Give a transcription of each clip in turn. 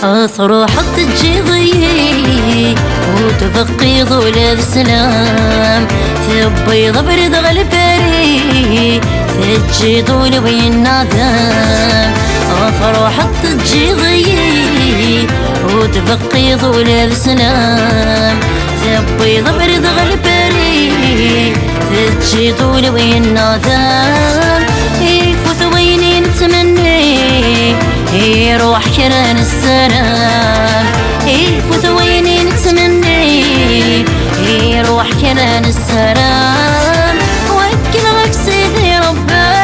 أصروح تجيضي وتفقي ظل السلام تبيض برد غلبري تجي طول وين نادم. أصروح تجيضي وتفقي ظل السلام تبيض برد غلبري تجي طول وين نادم. يفوت وين نتمني يروح كران السلام يفوت وين نتمني يروح كران السلام. وكلك سيدي ربي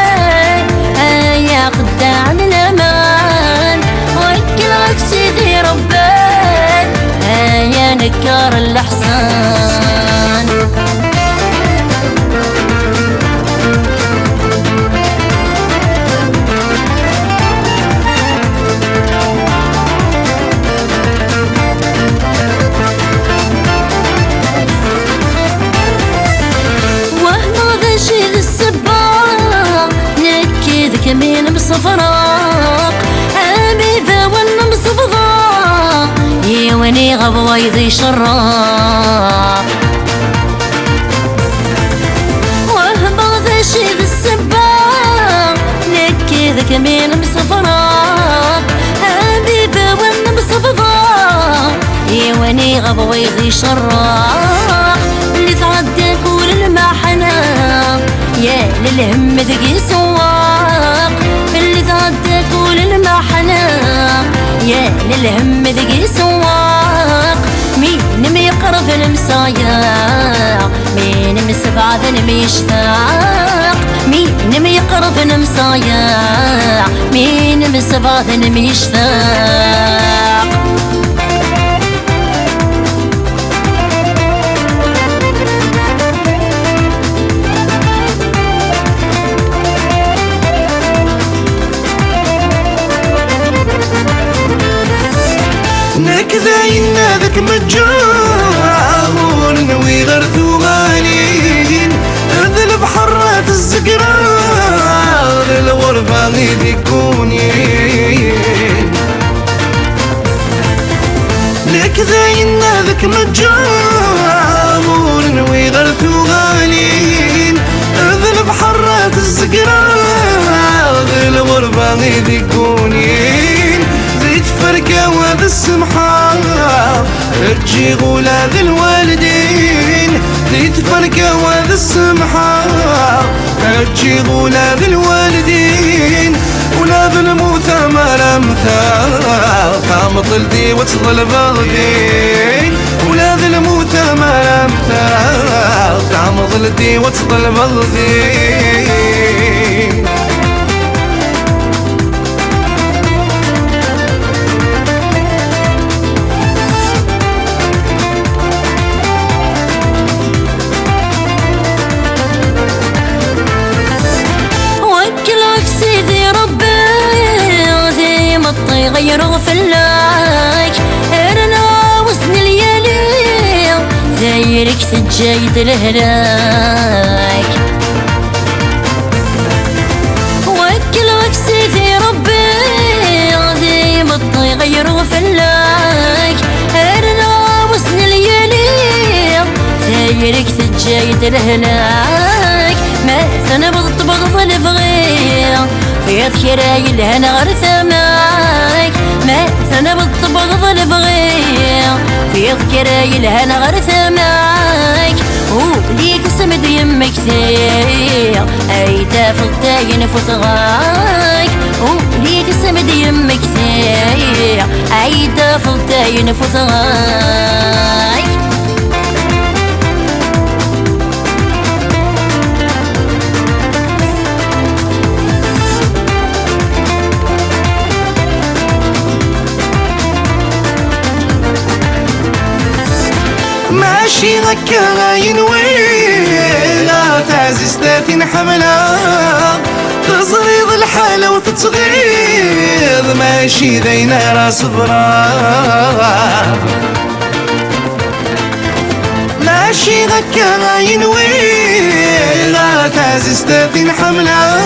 يا خداع الامان وكلك سيدي ربي يا نكار الاحسان. كمين بصفراق أبيذا ون بصفضاق يوني غبوا يضي شراق وهبغ ذا شي ذا السباق نكيذ كمين بصفراق أبيذا ون بصفضاق يوني غبوا يضي شراق. اللي تعدى كل المحنة يا للهم ذقي سواق اللي تعدى كل المحنة يا للهم ذقي سواق. مين ميقرب المسايق مين مسبعة ميشتاق مين ميقرب المسايق مين مسبعة ميشتاق. نكذا ينادك مجار نوي غرثو غالين ذل بحرات الزقرار الغربة غيد يكونين. نكذا ينادك مجار نوي غرثو غالين ذل بحرات الزقرار الغربة غيد يكونين. فرقة وذا السمحة ارجي غولا ذي الوالدين زيت فرقة وذا السمحة ارجي غولا ذي الوالدين. ولا ذا الموتى ما لمثال قام طلدي وتصل بغدين. ولا ذا الموتى ما لمثال قام طلدي وتصل بغدين. غيروا فلاك ارنا وزن الليالي زيرك تجايد الهلاك. وكلك سيدي ربي عظيم الطي غيروا فلاك ارنا وزن الليالي زيرك تجايد الهلاك. ما ثنبضت بغض الفغير في ذكراي الهنا غرثماك ما ثنبضت بغض الفغير في ذكراي الهنا غرثماك. وليك سمد يمك كثير ايدا فلتاين فتغاك وليك سمد يمك كثير ايدا فلتاين فتغاك. ماشي غكا ينوي لا تعزز 30 حملة تزريض الحالة وتتغيظ ماشي داينا راس برا ماشي غكا غاينوي غا تعزز 30 حملة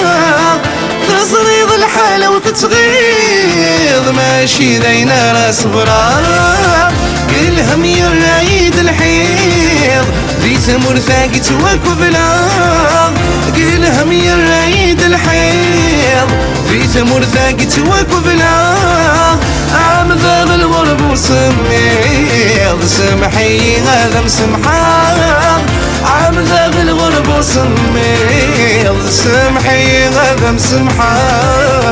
تصريض الحالة وتتغيظ ماشي داينا راس برا الهم يرايد الحيض ذي تمر ثاقي توقف بلاغ الهم يرايد الحيض ذي تمر ثاقي توقف بلاغ عام ذاب الغرب وسميض سمحي هذا مسمحاغ عام ذاب الغرب وسميض سمحي هذا مسمحاغ